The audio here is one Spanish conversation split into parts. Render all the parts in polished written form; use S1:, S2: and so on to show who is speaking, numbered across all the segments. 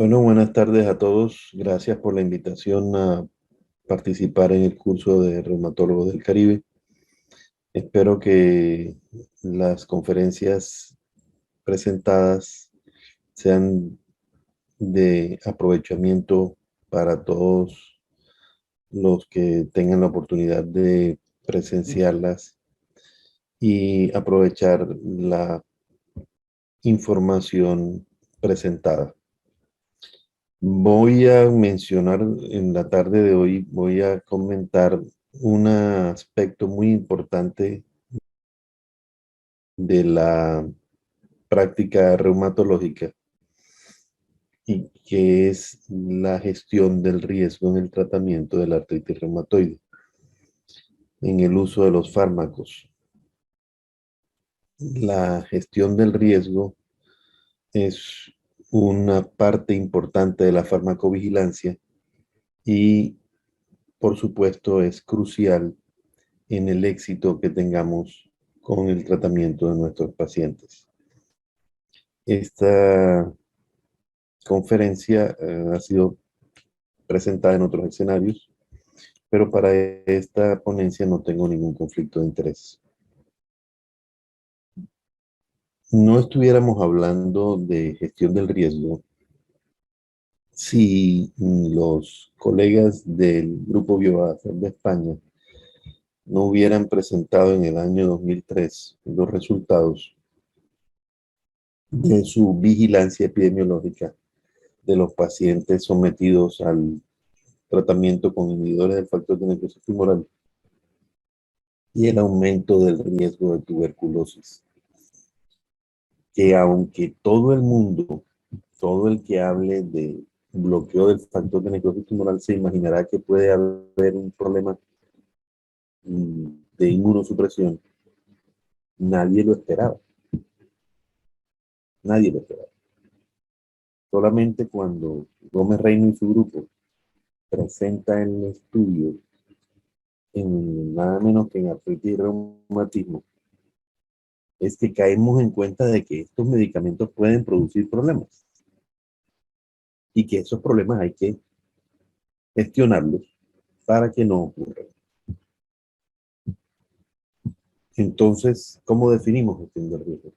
S1: Bueno, buenas tardes a todos. Gracias por la invitación a participar en el curso de Reumatólogos del Caribe. Espero que las conferencias presentadas sean de aprovechamiento para todos los que tengan la oportunidad de presenciarlas y aprovechar la información presentada. Voy a mencionar en la tarde de hoy, voy a comentar un aspecto muy importante de la práctica reumatológica y que es la gestión del riesgo en el tratamiento de la artritis reumatoide, en el uso de los fármacos. La gestión del riesgo es una parte importante de la farmacovigilancia y, por supuesto, es crucial en el éxito que tengamos con el tratamiento de nuestros pacientes. Esta conferencia ha sido presentada en otros escenarios, pero para esta ponencia no tengo ningún conflicto de interés. No estuviéramos hablando de gestión del riesgo si los colegas del Grupo Biohacer de España no hubieran presentado en el año 2003 los resultados de su vigilancia epidemiológica de los pacientes sometidos al tratamiento con inhibidores del factor de necrosis tumoral y el aumento del riesgo de tuberculosis. Que aunque todo el mundo, todo el que hable de bloqueo del factor de necrosis tumoral se imaginará que puede haber un problema de inmunosupresión, nadie lo esperaba. Nadie lo esperaba. Solamente cuando Gómez Reino y su grupo presenta el estudio en nada menos que en artritis y reumatismo, es que caemos en cuenta de que estos medicamentos pueden producir problemas y que esos problemas hay que gestionarlos para que no ocurran. Entonces, ¿cómo definimos gestión de riesgo?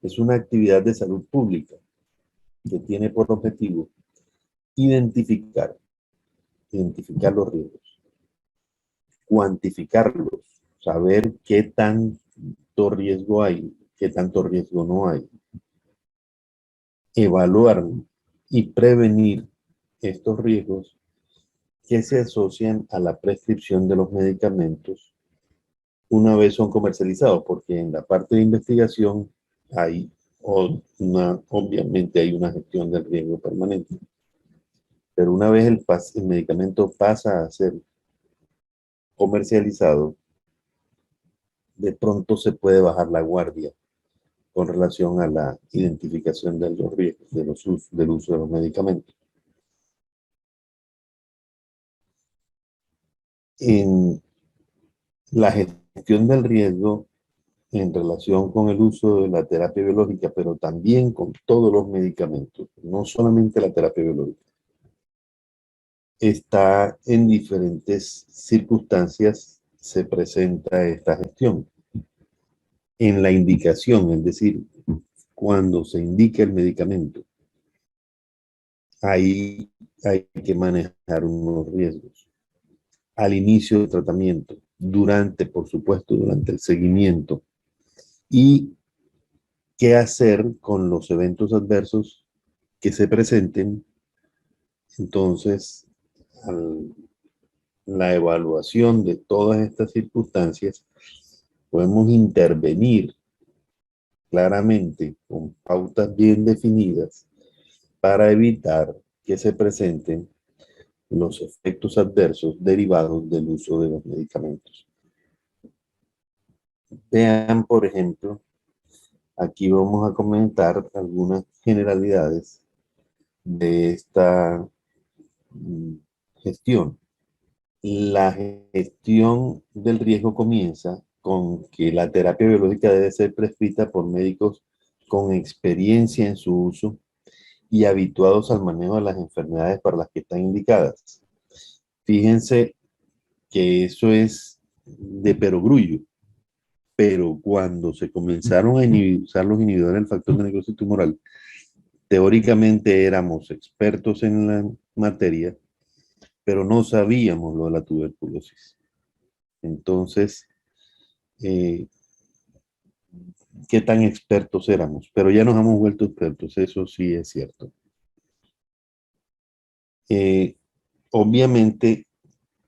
S1: Es una actividad de salud pública que tiene por objetivo identificar, identificar los riesgos, cuantificarlos, saber qué tanto riesgo hay, qué tanto riesgo no hay, evaluar y prevenir estos riesgos que se asocian a la prescripción de los medicamentos una vez son comercializados, porque en la parte de investigación hay obviamente hay una gestión del riesgo permanente. Pero una vez el medicamento pasa a ser comercializado, de pronto se puede bajar la guardia con relación a la identificación de los riesgos del uso de los medicamentos. En la gestión del riesgo en relación con el uso de la terapia biológica, pero también con todos los medicamentos, no solamente la terapia biológica, está en diferentes circunstancias, se presenta esta gestión. En la indicación, es decir, cuando se indica el medicamento, ahí hay que manejar unos riesgos. Al inicio del tratamiento, durante, por supuesto, durante el seguimiento, y qué hacer con los eventos adversos que se presenten. Entonces, la evaluación de todas estas circunstancias, podemos intervenir claramente con pautas bien definidas para evitar que se presenten los efectos adversos derivados del uso de los medicamentos. Vean, por ejemplo, aquí vamos a comentar algunas generalidades de esta gestión. La gestión del riesgo comienza con que la terapia biológica debe ser prescrita por médicos con experiencia en su uso y habituados al manejo de las enfermedades para las que están indicadas. Fíjense que eso es de perogrullo, pero cuando se comenzaron a usar los inhibidores del factor de necrosis tumoral, teóricamente éramos expertos en la materia, pero no sabíamos lo de la tuberculosis. Entonces, eh, ¿qué tan expertos éramos? Pero ya nos hemos vuelto expertos, eso sí es cierto. Eh, Obviamente,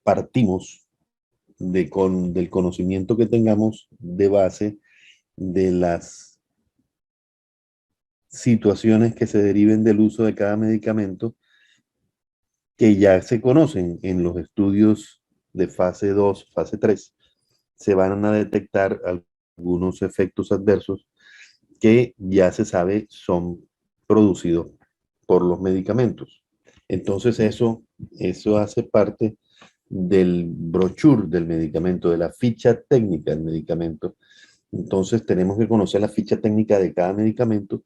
S1: partimos del conocimiento que tengamos de base de las situaciones que se deriven del uso de cada medicamento que ya se conocen en los estudios de fase 2, fase 3. Se van a detectar algunos efectos adversos que ya se sabe son producidos por los medicamentos. Entonces eso hace parte del brochure del medicamento, de la ficha técnica del medicamento. Entonces tenemos que conocer la ficha técnica de cada medicamento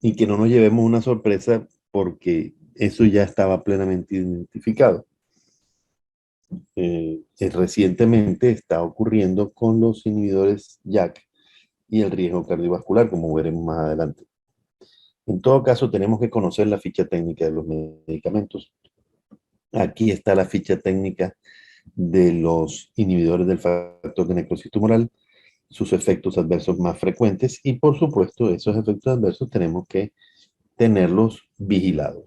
S1: y que no nos llevemos una sorpresa porque eso ya estaba plenamente identificado. Recientemente está ocurriendo con los inhibidores JAK y el riesgo cardiovascular, como veremos más adelante. En todo caso, tenemos que conocer la ficha técnica de los medicamentos. Aquí está la ficha técnica de los inhibidores del factor de necrosis tumoral, sus efectos adversos más frecuentes y, por supuesto, esos efectos adversos tenemos que tenerlos vigilados.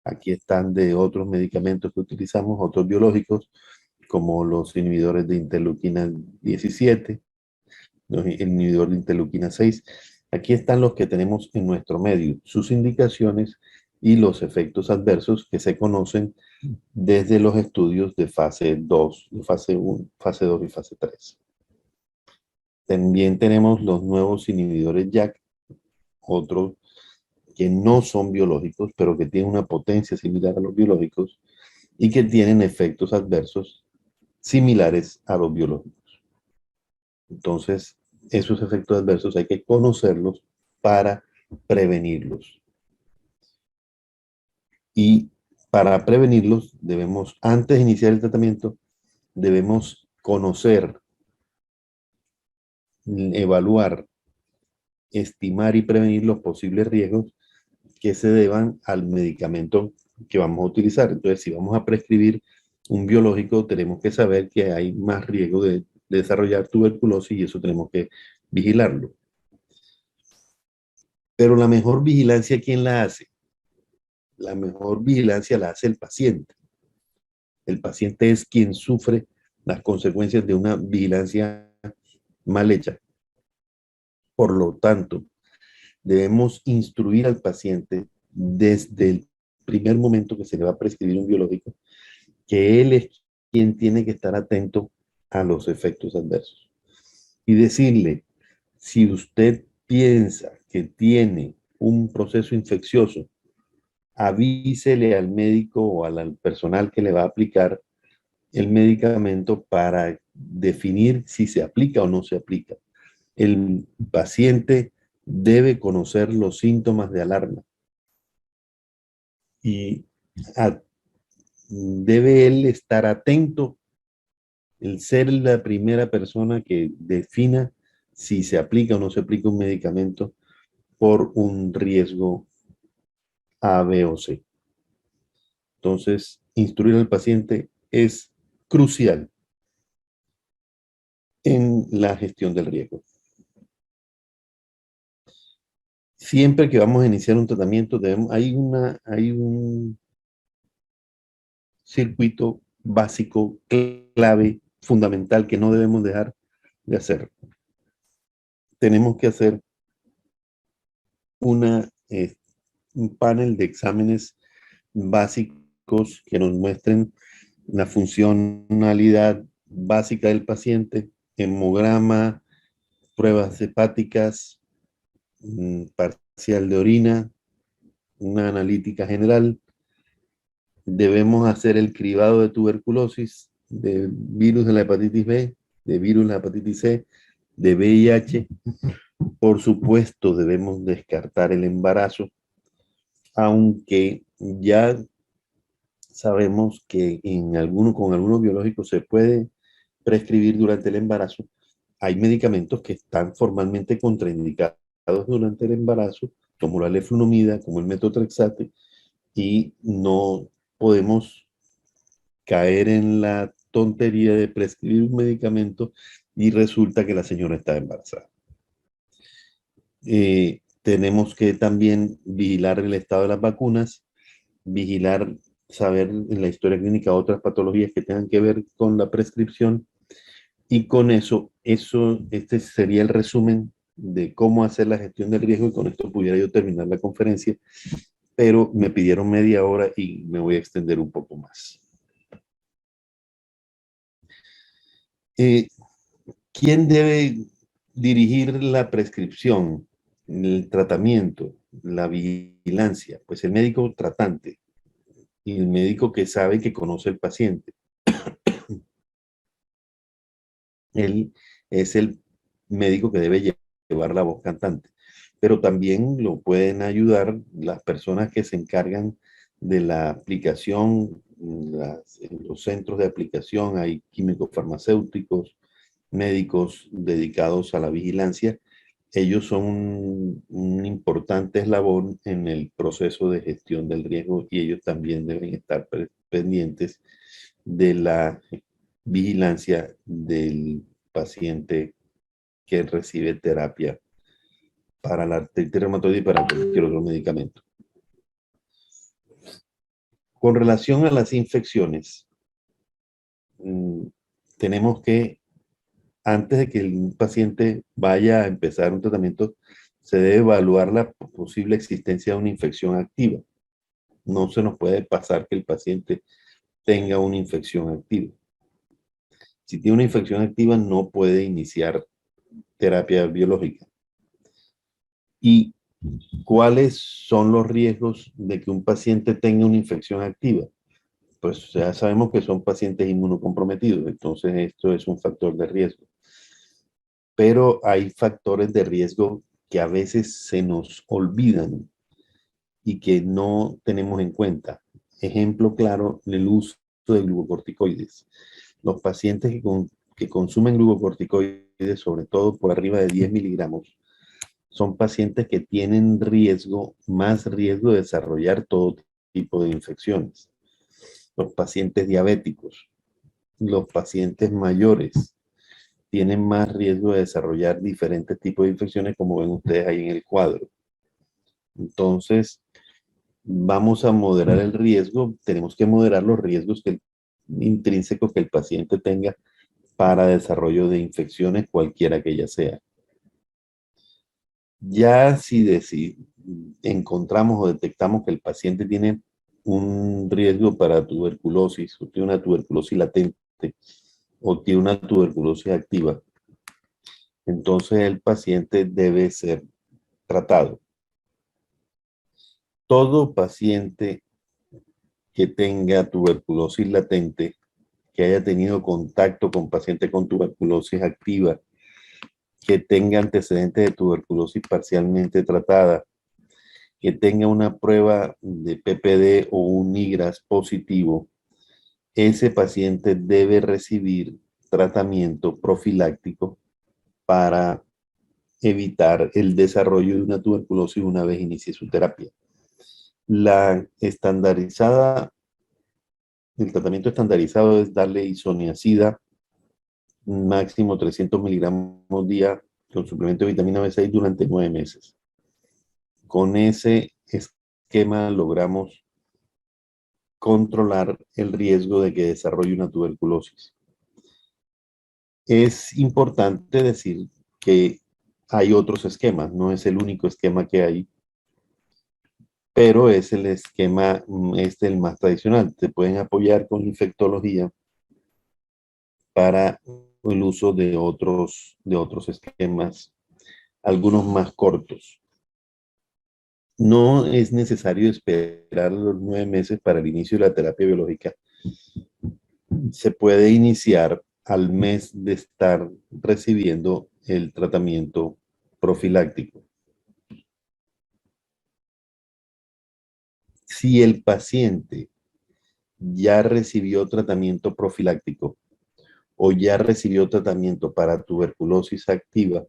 S1: Aquí están de otros medicamentos que utilizamos, otros biológicos, como los inhibidores de interleuquina 17, el inhibidor de interleuquina 6. Aquí están los que tenemos en nuestro medio, sus indicaciones y los efectos adversos que se conocen desde los estudios de fase 2, fase 1, fase 2 y fase 3. También tenemos los nuevos inhibidores JAK, otros que no son biológicos, pero que tienen una potencia similar a los biológicos y que tienen efectos adversos similares a los biológicos. Entonces, esos efectos adversos hay que conocerlos para prevenirlos. Y para prevenirlos, debemos, antes de iniciar el tratamiento, debemos conocer, evaluar, estimar y prevenir los posibles riesgos que se deban al medicamento que vamos a utilizar. Entonces, si vamos a prescribir un biológico, tenemos que saber que hay más riesgo de desarrollar tuberculosis y eso tenemos que vigilarlo. Pero la mejor vigilancia, ¿quién la hace? La mejor vigilancia la hace el paciente. El paciente es quien sufre las consecuencias de una vigilancia mal hecha. Por lo tanto, debemos instruir al paciente desde el primer momento que se le va a prescribir un biológico, que él es quien tiene que estar atento a los efectos adversos. Y decirle, si usted piensa que tiene un proceso infeccioso, avísele al médico o al personal que le va a aplicar el medicamento para definir si se aplica o no se aplica. El paciente debe conocer los síntomas de alarma y debe él estar atento, el ser la primera persona que defina si se aplica o no se aplica un medicamento por un riesgo A, B o C. Entonces, instruir al paciente es crucial en la gestión del riesgo. Siempre que vamos a iniciar un tratamiento, hay un circuito básico, clave, fundamental que no debemos dejar de hacer. Tenemos que hacer un panel de exámenes básicos que nos muestren la funcionalidad básica del paciente, hemograma, pruebas hepáticas, parcial de orina, una analítica general. Debemos hacer el cribado de tuberculosis, de virus de la hepatitis B, de virus de la hepatitis C, de VIH. Por supuesto, debemos descartar el embarazo aunque ya sabemos que con algunos biológicos se puede prescribir durante el embarazo, hay medicamentos que están formalmente contraindicados durante el embarazo, como la leflunomida, como el metotrexate, y no podemos caer en la tontería de prescribir un medicamento y resulta que la señora está embarazada. Tenemos que también vigilar el estado de las vacunas, vigilar, saber en la historia clínica otras patologías que tengan que ver con la prescripción. Y con este sería el resumen de cómo hacer la gestión del riesgo y con esto pudiera yo terminar la conferencia, pero me pidieron media hora y me voy a extender un poco más. Eh, ¿Quién debe dirigir la prescripción, el tratamiento, la vigilancia? Pues el médico tratante y el médico que sabe, que conoce al paciente. Él es el médico que debe llevar la voz cantante, pero también lo pueden ayudar las personas que se encargan de la aplicación, en los centros de aplicación hay químicos farmacéuticos, médicos dedicados a la vigilancia. Ellos son un importante eslabón en el proceso de gestión del riesgo y ellos también deben estar pendientes de la vigilancia del paciente que recibe terapia para la artritis reumatoide y para cualquier otro medicamento. Con relación a las infecciones, tenemos que, antes de que el paciente vaya a empezar un tratamiento, se debe evaluar la posible existencia de una infección activa. No se nos puede pasar que el paciente tenga una infección activa. Si tiene una infección activa, no puede iniciar terapia biológica. ¿Y cuáles son los riesgos de que un paciente tenga una infección activa? Pues ya sabemos que son pacientes inmunocomprometidos, entonces esto es un factor de riesgo. Pero hay factores de riesgo que a veces se nos olvidan y que no tenemos en cuenta. Ejemplo claro, el uso de glucocorticoides. Los pacientes que consumen glucocorticoides, sobre todo por arriba de 10 miligramos, son pacientes que tienen más riesgo de desarrollar todo tipo de infecciones. Los pacientes diabéticos, los pacientes mayores, tienen más riesgo de desarrollar diferentes tipos de infecciones, como ven ustedes ahí en el cuadro. Entonces, vamos a moderar el riesgo, tenemos que moderar los riesgos intrínsecos que el paciente tenga para desarrollo de infecciones, cualquiera que ella sea. Ya si encontramos o detectamos que el paciente tiene un riesgo para tuberculosis, o tiene una tuberculosis latente, o tiene una tuberculosis activa, entonces el paciente debe ser tratado. Todo paciente que tenga tuberculosis latente, que haya tenido contacto con paciente con tuberculosis activa, que tenga antecedentes de tuberculosis parcialmente tratada, que tenga una prueba de PPD o un IGRAS positivo, ese paciente debe recibir tratamiento profiláctico para evitar el desarrollo de una tuberculosis una vez inicie su terapia. El tratamiento estandarizado es darle isoniazida, máximo 300 miligramos día con suplemento de vitamina B6 durante 9 meses. Con ese esquema logramos controlar el riesgo de que desarrolle una tuberculosis. Es importante decir que hay otros esquemas, no es el único esquema que hay, pero es el esquema, el más tradicional. Te pueden apoyar con infectología para el uso de otros esquemas, algunos más cortos. No es necesario esperar los 9 meses para el inicio de la terapia biológica. Se puede iniciar al mes de estar recibiendo el tratamiento profiláctico. Si el paciente ya recibió tratamiento profiláctico o ya recibió tratamiento para tuberculosis activa,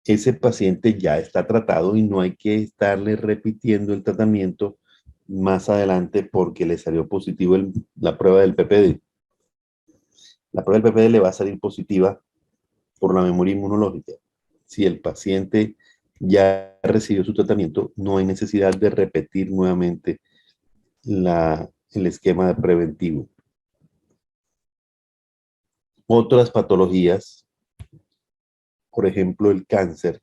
S1: ese paciente ya está tratado y no hay que estarle repitiendo el tratamiento más adelante porque le salió positivo la prueba del PPD. La prueba del PPD le va a salir positiva por la memoria inmunológica. Si el paciente ya recibió su tratamiento, no hay necesidad de repetir nuevamente el esquema preventivo. Otras patologías, por ejemplo, el cáncer,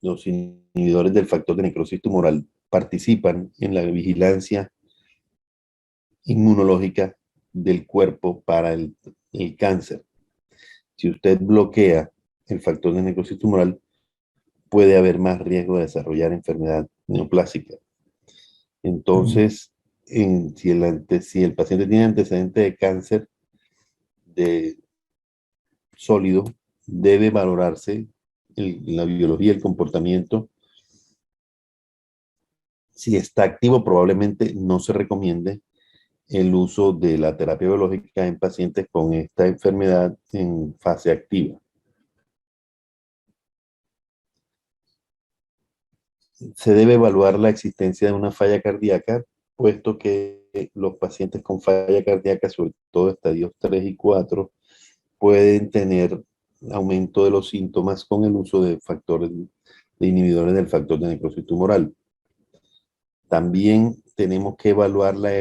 S1: los inhibidores del factor de necrosis tumoral participan en la vigilancia inmunológica del cuerpo para el cáncer. Si usted bloquea el factor de necrosis tumoral, puede haber más riesgo de desarrollar enfermedad neoplásica. Entonces, si el paciente tiene antecedente de cáncer de sólido, debe valorarse la biología, el comportamiento. Si está activo, probablemente no se recomiende el uso de la terapia biológica en pacientes con esta enfermedad en fase activa. Se debe evaluar la existencia de una falla cardíaca, puesto que los pacientes con falla cardíaca, sobre todo estadios 3 y 4, pueden tener aumento de los síntomas con el uso de factores de inhibidores del factor de necrosis tumoral. También tenemos que evaluar la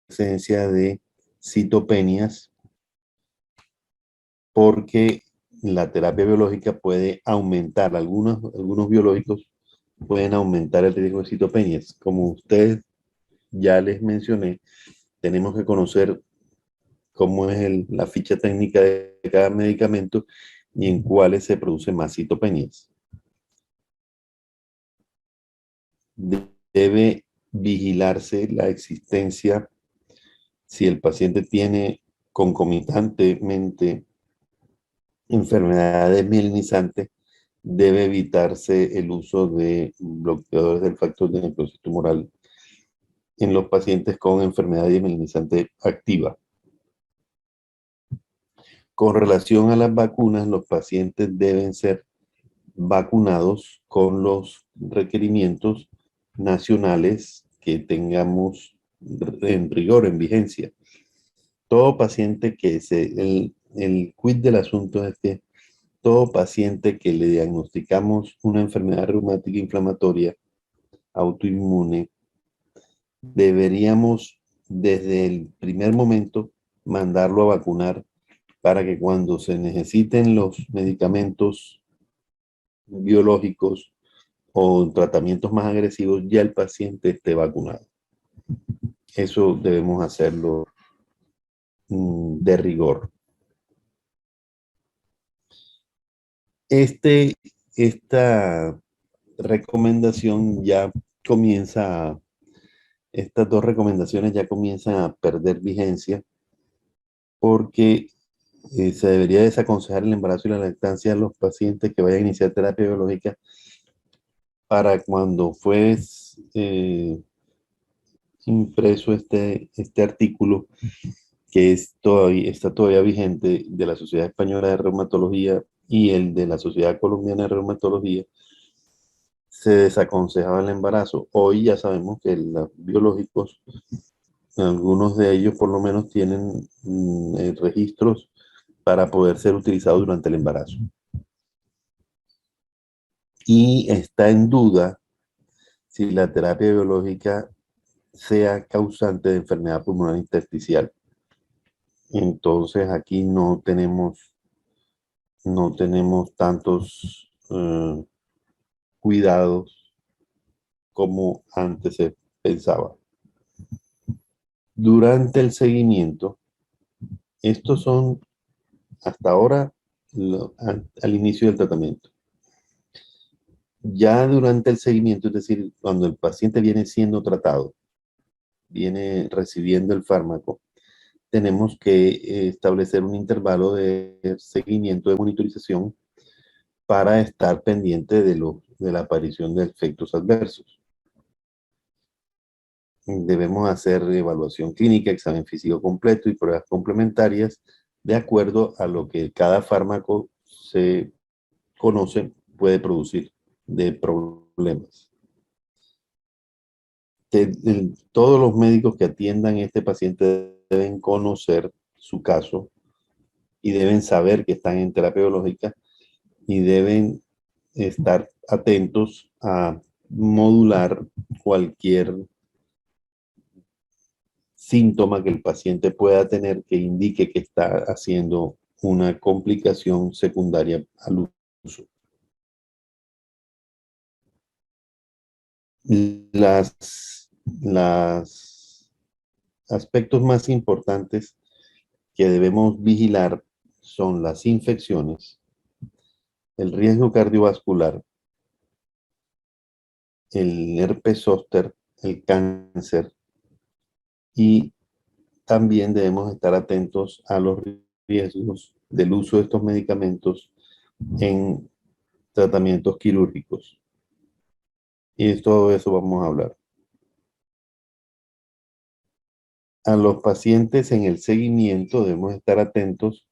S1: presencia de citopenias, porque la terapia biológica puede aumentar, algunos biológicos pueden aumentar el riesgo de citopenias. Como ustedes ya les mencioné, tenemos que conocer cómo es la ficha técnica de cada medicamento y en cuáles se producen más citopenias. Debe vigilarse la existencia, si el paciente tiene concomitantemente enfermedades mielinizantes, debe evitarse el uso de bloqueadores del factor de necrosis tumoral en los pacientes con enfermedad mielinizante activa. Con relación a las vacunas, los pacientes deben ser vacunados con los requerimientos nacionales que tengamos en rigor, en vigencia. Todo paciente el quid del asunto es que todo paciente que le diagnosticamos una enfermedad reumática inflamatoria autoinmune, deberíamos desde el primer momento mandarlo a vacunar para que cuando se necesiten los medicamentos biológicos o tratamientos más agresivos, ya el paciente esté vacunado. Eso debemos hacerlo de rigor. Esta recomendación ya comienza, estas dos recomendaciones ya comienzan a perder vigencia porque se debería desaconsejar el embarazo y la lactancia a los pacientes que vayan a iniciar terapia biológica para cuando fue impreso este artículo que está todavía vigente de la Sociedad Española de Reumatología y el de la Sociedad Colombiana de Reumatología, se desaconsejaba el embarazo. Hoy ya sabemos que los biológicos, algunos de ellos por lo menos tienen registros para poder ser utilizados durante el embarazo. Y está en duda si la terapia biológica sea causante de enfermedad pulmonar intersticial. Entonces aquí no tenemos tantos cuidados como antes se pensaba. Durante el seguimiento, estos son hasta ahora al inicio del tratamiento. Ya durante el seguimiento, es decir, cuando el paciente viene siendo tratado, viene recibiendo el fármaco, tenemos que establecer un intervalo de seguimiento, de monitorización, para estar pendiente de la aparición de efectos adversos. debemos hacer evaluación clínica, examen físico completo y pruebas complementarias de acuerdo a lo que cada fármaco se conoce puede producir de problemas. Todos los médicos que atiendan a este paciente deben conocer su caso y deben saber que están en terapia biológica y deben estar atentos a modular cualquier síntoma que el paciente pueda tener que indique que está haciendo una complicación secundaria al uso. Las aspectos más importantes que debemos vigilar son las infecciones, el riesgo cardiovascular, el herpes zóster, el cáncer, y también debemos estar atentos a los riesgos del uso de estos medicamentos en tratamientos quirúrgicos. Y de todo eso vamos a hablar. A los pacientes en el seguimiento debemos estar atentos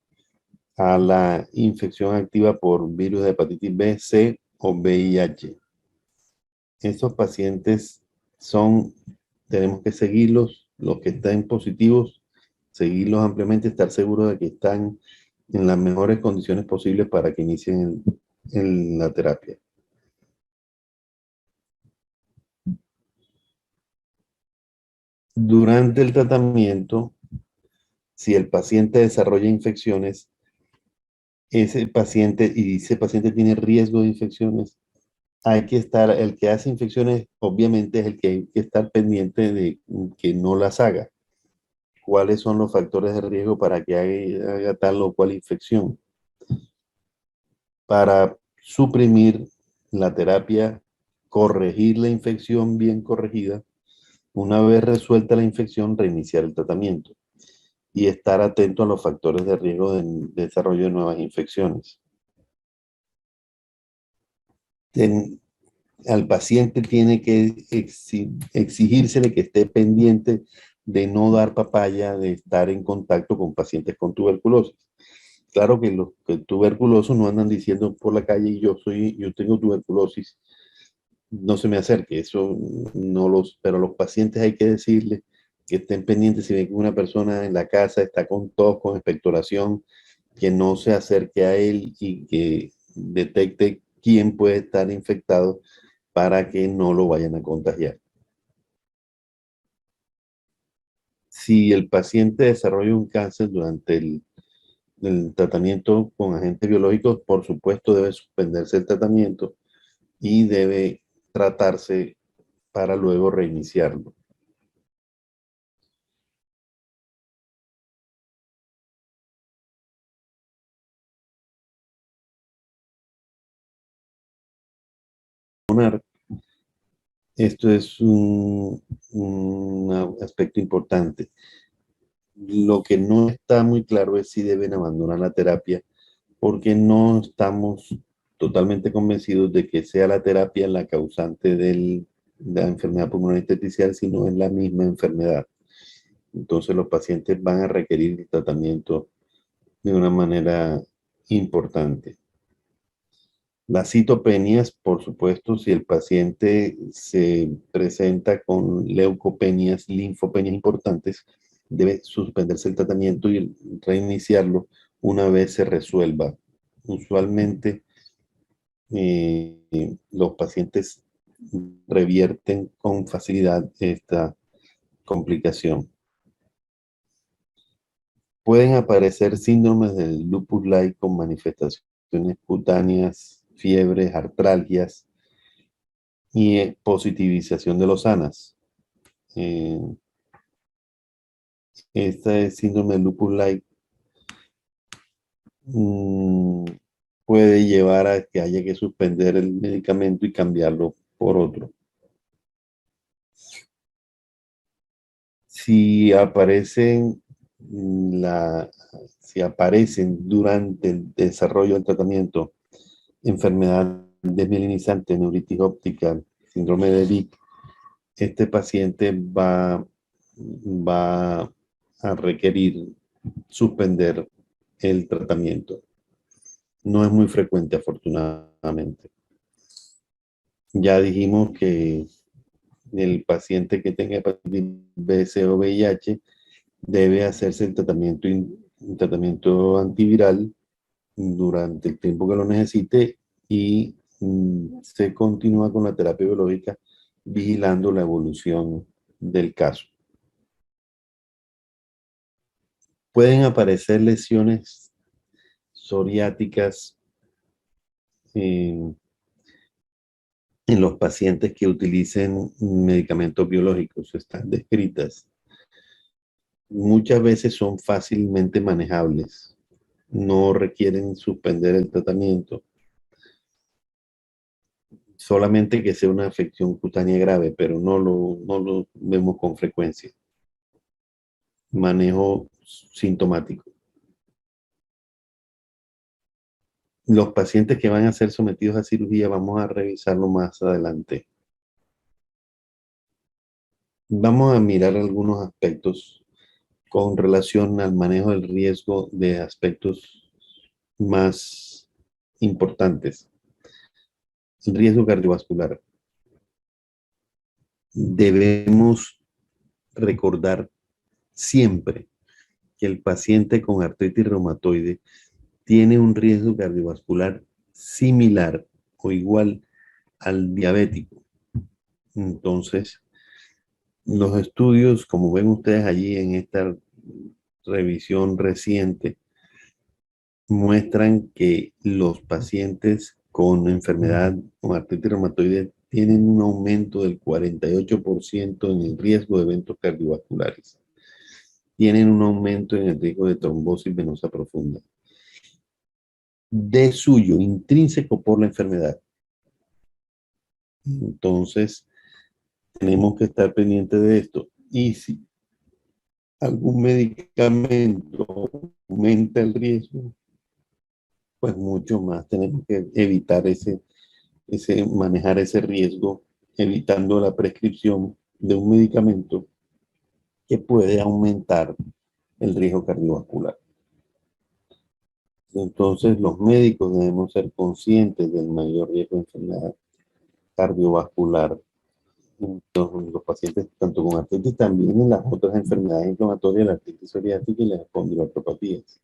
S1: a la infección activa por virus de hepatitis B, C o VIH. Estos pacientes tenemos que seguirlos, los que estén positivos, seguirlos ampliamente, estar seguros de que están en las mejores condiciones posibles para que inicien en la terapia. Durante el tratamiento, si el paciente desarrolla infecciones, ese paciente tiene riesgo de infecciones, el que hace infecciones, obviamente es el que hay que estar pendiente de que no las haga. ¿Cuáles son los factores de riesgo para que haga tal o cual infección? Para suprimir la terapia, corregir la infección bien corregida, una vez resuelta la infección, reiniciar el tratamiento y estar atento a los factores de riesgo de desarrollo de nuevas infecciones. Al paciente tiene que exigírsele que esté pendiente de no dar papaya, de estar en contacto con pacientes con tuberculosis. Claro que los tuberculosos no andan diciendo por la calle, yo tengo tuberculosis, no se me acerque, pero los pacientes hay que decirles que estén pendientes si ven que una persona en la casa está con tos, con expectoración, que no se acerque a él y que detecte quién puede estar infectado para que no lo vayan a contagiar. Si el paciente desarrolla un cáncer durante el tratamiento con agentes biológicos, por supuesto debe suspenderse el tratamiento y debe tratarse para luego reiniciarlo. Esto es un aspecto importante. Lo que no está muy claro es si deben abandonar la terapia, porque no estamos totalmente convencidos de que sea la terapia la causante de la enfermedad pulmonar intersticial, sino es la misma enfermedad. Entonces los pacientes van a requerir el tratamiento de una manera importante. Las citopenias, por supuesto, si el paciente se presenta con leucopenias, linfopenias importantes, debe suspenderse el tratamiento y reiniciarlo una vez se resuelva. Usualmente los pacientes revierten con facilidad esta complicación. Pueden aparecer síndromes del lupus-like con manifestaciones cutáneas, fiebres, artralgias y positivización de los ANAS. Este síndrome del lupus-like puede llevar a que haya que suspender el medicamento y cambiarlo por otro. Si aparecen durante el desarrollo del tratamiento enfermedad desmielinizante, neuritis óptica, síndrome de Vic, este paciente va a requerir suspender el tratamiento. No es muy frecuente, afortunadamente. Ya dijimos que el paciente que tenga hepatitis B, C o VIH debe hacerse el tratamiento antiviral durante el tiempo que lo necesite y se continúa con la terapia biológica vigilando la evolución del caso. Pueden aparecer lesiones psoriáticas en, en los pacientes que utilicen medicamentos biológicos, están descritas. Muchas veces son fácilmente manejables, no requieren suspender el tratamiento, solamente que sea una afección cutánea grave, pero no lo vemos con frecuencia. Manejo sintomático. Los pacientes que van a ser sometidos a cirugía, vamos a revisarlo más adelante. Vamos a mirar algunos aspectos con relación al manejo del riesgo de aspectos más importantes. El riesgo cardiovascular. Debemos recordar siempre que el paciente con artritis reumatoide tiene un riesgo cardiovascular similar o igual al diabético. Entonces, los estudios, como ven ustedes allí en esta revisión reciente, muestran que los pacientes con enfermedad, con artritis reumatoide, tienen un aumento del 48% en el riesgo de eventos cardiovasculares. Tienen un aumento en el riesgo de trombosis venosa profunda. De suyo, intrínseco por la enfermedad. Entonces, tenemos que estar pendientes de esto. Y si algún medicamento aumenta el riesgo, pues mucho más tenemos que evitar manejar ese riesgo, evitando la prescripción de un medicamento que puede aumentar el riesgo cardiovascular. Entonces, los médicos debemos ser conscientes del mayor riesgo de enfermedad cardiovascular en los pacientes, tanto con artritis, también en las otras enfermedades inflamatorias, la artritis psoriática y las espondiloartropatías.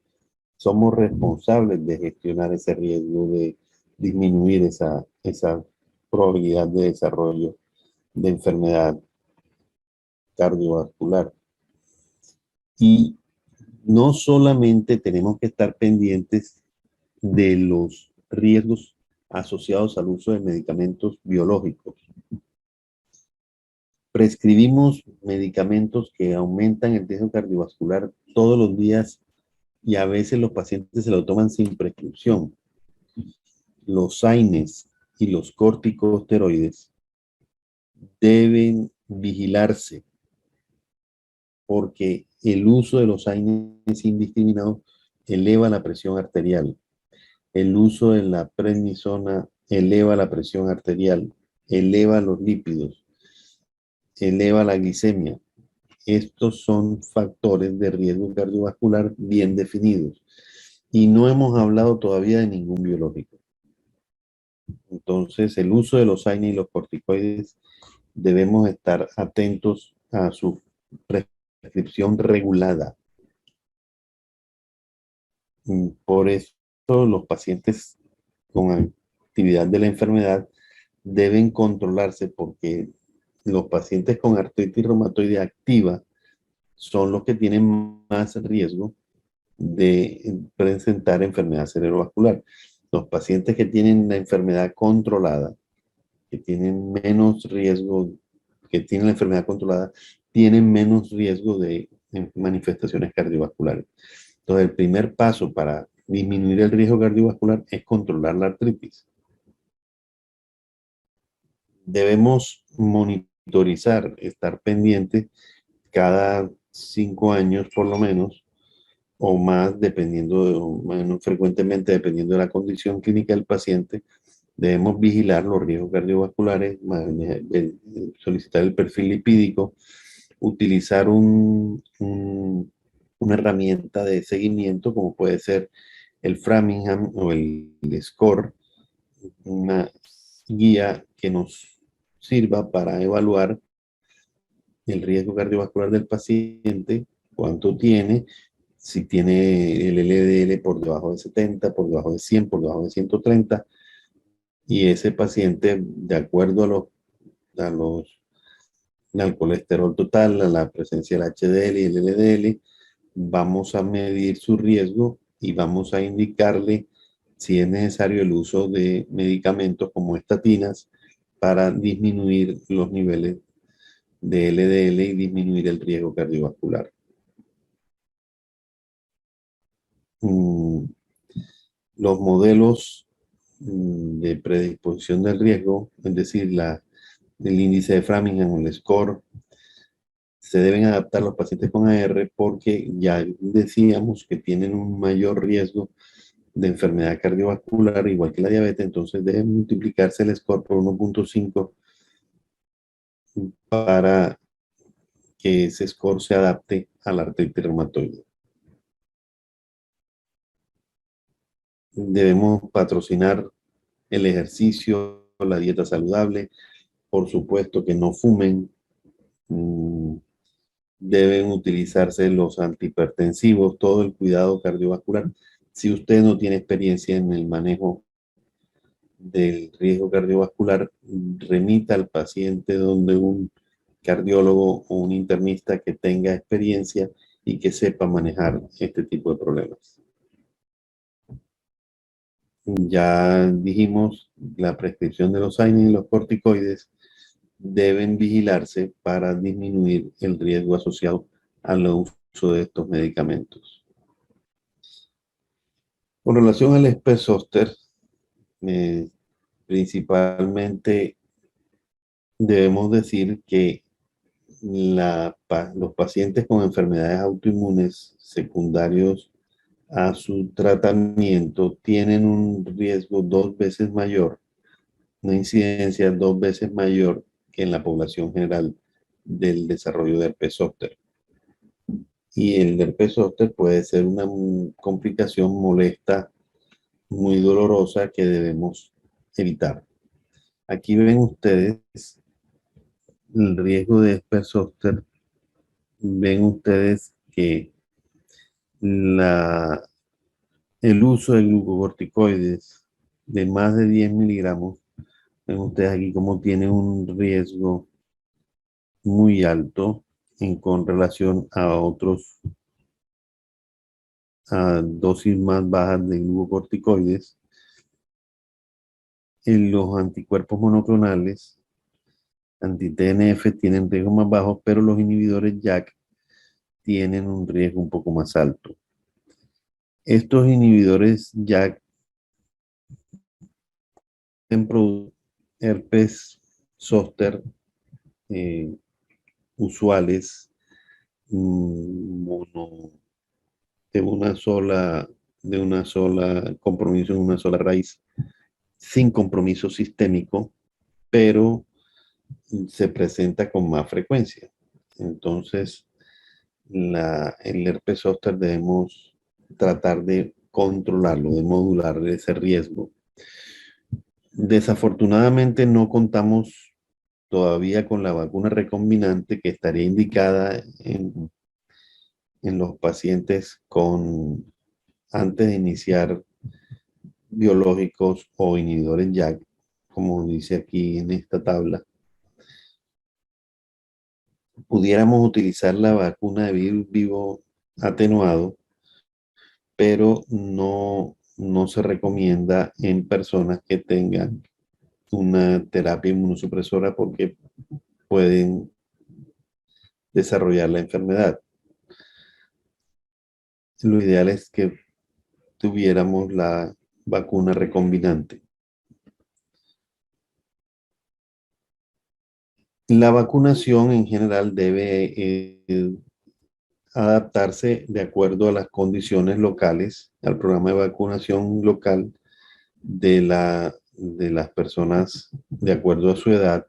S1: Somos responsables de gestionar ese riesgo, de disminuir esa probabilidad de desarrollo de enfermedad cardiovascular. Y no solamente tenemos que estar pendientes de los riesgos asociados al uso de medicamentos biológicos. Prescribimos medicamentos que aumentan el riesgo cardiovascular todos los días y a veces los pacientes se lo toman sin prescripción. Los AINES y los corticosteroides deben vigilarse porque el uso de los AINES indiscriminado eleva la presión arterial. El uso de la prednisona eleva la presión arterial, eleva los lípidos, eleva la glicemia. Estos son factores de riesgo cardiovascular bien definidos. Y no hemos hablado todavía de ningún biológico. Entonces, el uso de los AINES y los corticoides debemos estar atentos a su prescripción regulada. Por eso, los pacientes con actividad de la enfermedad deben controlarse porque los pacientes con artritis reumatoide activa son los que tienen más riesgo de presentar enfermedad cerebrovascular. Los pacientes que tienen la enfermedad controlada, que tienen menos riesgo, que tienen la enfermedad controlada, tienen menos riesgo de manifestaciones cardiovasculares. Entonces, el primer paso para disminuir el riesgo cardiovascular es controlar la artritis. Debemos monitorizar, estar pendiente cada 5 años por lo menos, o más, dependiendo, frecuentemente, dependiendo de la condición clínica del paciente, Debemos vigilar los riesgos cardiovasculares, solicitar el perfil lipídico, utilizar una herramienta de seguimiento como puede ser el Framingham o el SCORE, una guía que nos sirva para evaluar el riesgo cardiovascular del paciente, cuánto tiene, si tiene el LDL por debajo de 70, por debajo de 100, por debajo de 130, y ese paciente, de acuerdo al colesterol total, a la presencia del HDL y el LDL, vamos a medir su riesgo y vamos a indicarle si es necesario el uso de medicamentos como estatinas para disminuir los niveles de LDL y disminuir el riesgo cardiovascular. Los modelos de predisposición del riesgo, es decir, el índice de Framingham o el SCORE, se deben adaptar los pacientes con AR porque ya decíamos que tienen un mayor riesgo de enfermedad cardiovascular, igual que la diabetes, entonces debe multiplicarse el score por 1.5 para que ese score se adapte a la artritis reumatoide. Debemos patrocinar el ejercicio, la dieta saludable, por supuesto que no fumen, deben utilizarse los antihipertensivos, todo el cuidado cardiovascular. Si usted no tiene experiencia en el manejo del riesgo cardiovascular, remita al paciente donde un cardiólogo o un internista que tenga experiencia y que sepa manejar este tipo de problemas. Ya dijimos, la prescripción de los AINE y los corticoides deben vigilarse para disminuir el riesgo asociado al uso de estos medicamentos. Con relación al Espesóster, principalmente debemos decir que los pacientes con enfermedades autoinmunes secundarios a su tratamiento tienen un riesgo 2 veces mayor, una incidencia 2 veces mayor que en la población general del desarrollo de herpes zóster. Y el herpes zóster puede ser una complicación molesta, muy dolorosa que debemos evitar. Aquí ven ustedes el riesgo de herpes zóster. Ven ustedes que el uso de glucocorticoides de más de 10 miligramos, ven ustedes aquí cómo tiene un riesgo muy alto con relación a dosis más bajas de glucocorticoides. Los anticuerpos monoclonales anti-TNF tienen riesgos más bajos, pero los inhibidores JAK tienen un riesgo un poco más alto. Estos inhibidores JAK producen herpes zóster usuales, de una sola compromiso en una sola raíz, sin compromiso sistémico, pero se presenta con más frecuencia. Entonces, el herpes zóster debemos tratar de controlarlo, de modular ese riesgo. Desafortunadamente no contamos todavía con la vacuna recombinante que estaría indicada en los pacientes antes de iniciar biológicos o inhibidores JAK, como dice aquí en esta tabla. Pudiéramos utilizar la vacuna de virus vivo atenuado, pero no se recomienda en personas que tengan una terapia inmunosupresora porque pueden desarrollar la enfermedad. Lo ideal es que tuviéramos la vacuna recombinante. La vacunación en general debe adaptarse de acuerdo a las condiciones locales, al programa de vacunación local de de las personas de acuerdo a su edad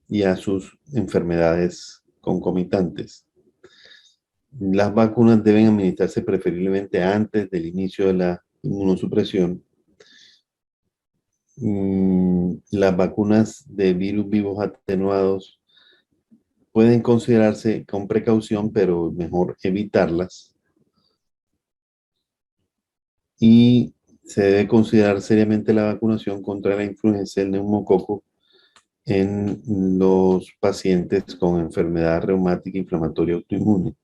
S1: y a sus enfermedades concomitantes. Las vacunas deben administrarse preferiblemente antes del inicio de la inmunosupresión. Las vacunas de virus vivos atenuados pueden considerarse con precaución, pero mejor evitarlas. Y se debe considerar seriamente la vacunación contra la influenza del neumococo en los pacientes con enfermedad reumática inflamatoria autoinmune.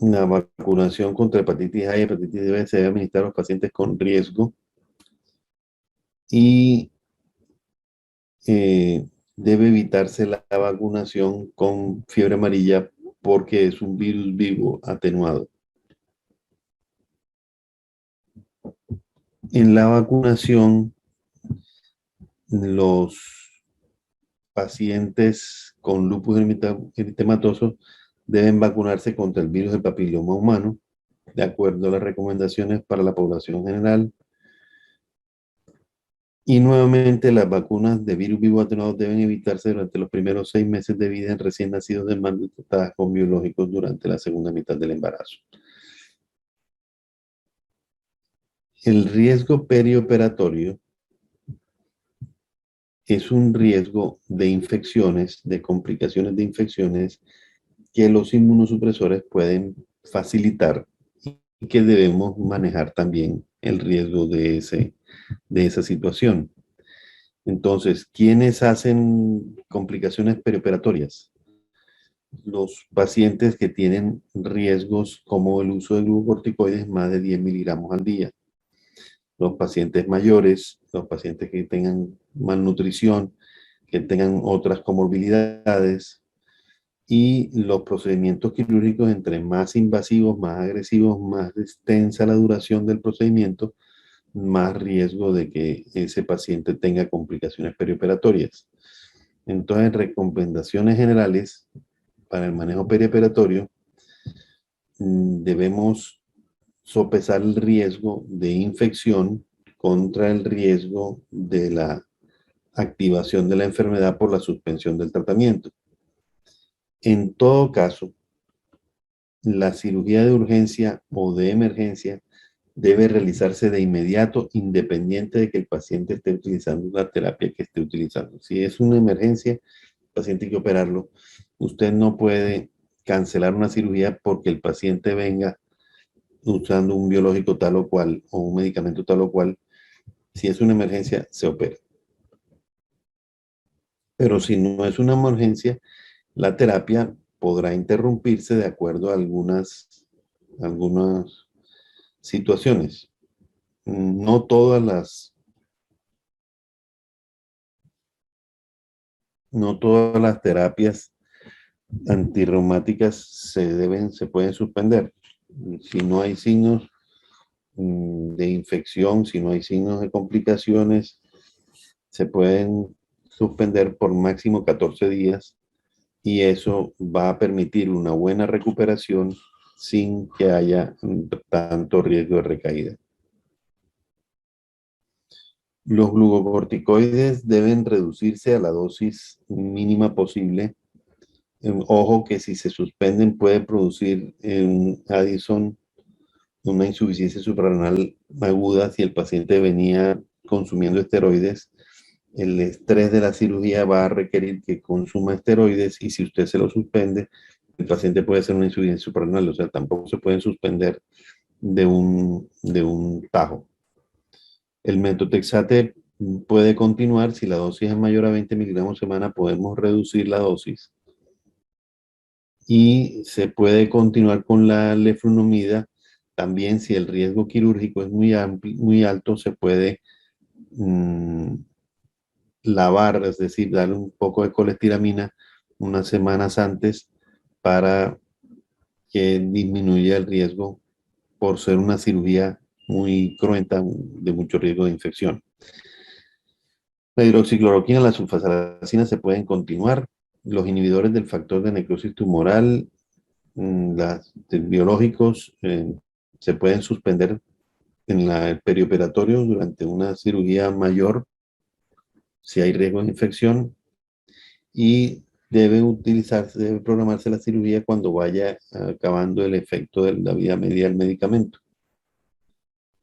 S1: La vacunación contra hepatitis A y hepatitis B se debe administrar a los pacientes con riesgo y debe evitarse la vacunación con fiebre amarilla porque es un virus vivo atenuado. En la vacunación, los pacientes con lupus eritematoso deben vacunarse contra el virus del papiloma humano, de acuerdo a las recomendaciones para la población general. Y nuevamente, las vacunas de virus vivo atenuado deben evitarse durante los primeros 6 meses de vida en recién nacidos de madres tratadas con biológicos durante la segunda mitad del embarazo. El riesgo perioperatorio es un riesgo de infecciones, de complicaciones de infecciones que los inmunosupresores pueden facilitar y que debemos manejar también el riesgo de esa situación. Entonces, ¿quiénes hacen complicaciones perioperatorias? Los pacientes que tienen riesgos como el uso de glucocorticoides más de 10 miligramos al día. Los pacientes mayores, los pacientes que tengan malnutrición, que tengan otras comorbilidades, y los procedimientos quirúrgicos, entre más invasivos, más agresivos, más extensa la duración del procedimiento, más riesgo de que ese paciente tenga complicaciones perioperatorias. Entonces, recomendaciones generales para el manejo perioperatorio, debemos sopesar el riesgo de infección contra el riesgo de la activación de la enfermedad por la suspensión del tratamiento. En todo caso, la cirugía de urgencia o de emergencia debe realizarse de inmediato, independiente de que el paciente esté utilizando la terapia que esté utilizando. Si es una emergencia, el paciente hay que operarlo. Usted no puede cancelar una cirugía porque el paciente venga usando un biológico tal o cual o un medicamento tal o cual. Si es una emergencia, se opera. Pero si no es una emergencia, la terapia podrá interrumpirse de acuerdo a algunas situaciones. No todas las terapias antirreumáticas se pueden suspender. Si no hay signos de infección, si no hay signos de complicaciones, se pueden suspender por máximo 14 días y eso va a permitir una buena recuperación sin que haya tanto riesgo de recaída. Los glucocorticoides deben reducirse a la dosis mínima posible. Ojo que si se suspenden puede producir un Addison, una insuficiencia suprarrenal aguda si el paciente venía consumiendo esteroides. El estrés de la cirugía va a requerir que consuma esteroides y si usted se lo suspende, el paciente puede hacer una insuficiencia suprarrenal, o sea, tampoco se pueden suspender de un tajo. El metotrexate puede continuar. Si la dosis es mayor a 20 miligramos semana, podemos reducir la dosis. Y se puede continuar con la leflunomida. También si el riesgo quirúrgico es muy alto, se puede lavar, es decir, darle un poco de colestiramina unas semanas antes para que disminuya el riesgo por ser una cirugía muy cruenta, de mucho riesgo de infección. La hidroxicloroquina y la sulfasalazina se pueden continuar. Los inhibidores del factor de necrosis tumoral, los biológicos, se pueden suspender el perioperatorio durante una cirugía mayor si hay riesgo de infección y debe programarse la cirugía cuando vaya acabando el efecto de la vida media del medicamento.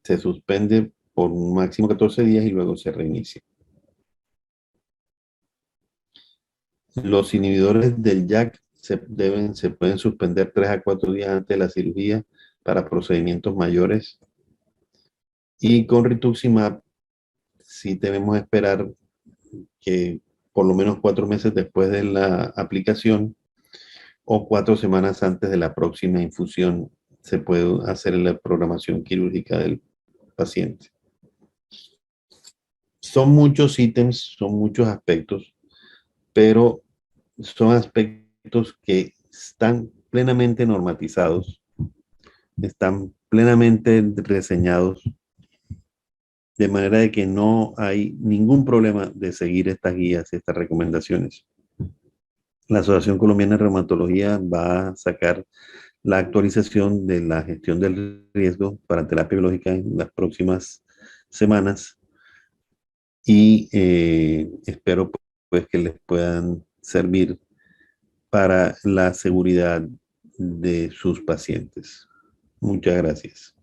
S1: Se suspende por un máximo 14 días y luego se reinicia. Los inhibidores del JAK se pueden suspender 3 a 4 días antes de la cirugía para procedimientos mayores. Y con rituximab sí debemos esperar que por lo menos 4 meses después de la aplicación o 4 semanas antes de la próxima infusión se puede hacer la programación quirúrgica del paciente. Son muchos ítems, son muchos aspectos, pero son aspectos que están plenamente normatizados, están plenamente reseñados, de manera de que no hay ningún problema de seguir estas guías y estas recomendaciones. La Asociación Colombiana de Reumatología va a sacar la actualización de la gestión del riesgo para terapia biológica en las próximas semanas y espero pues que les puedan servir para la seguridad de sus pacientes. Muchas gracias.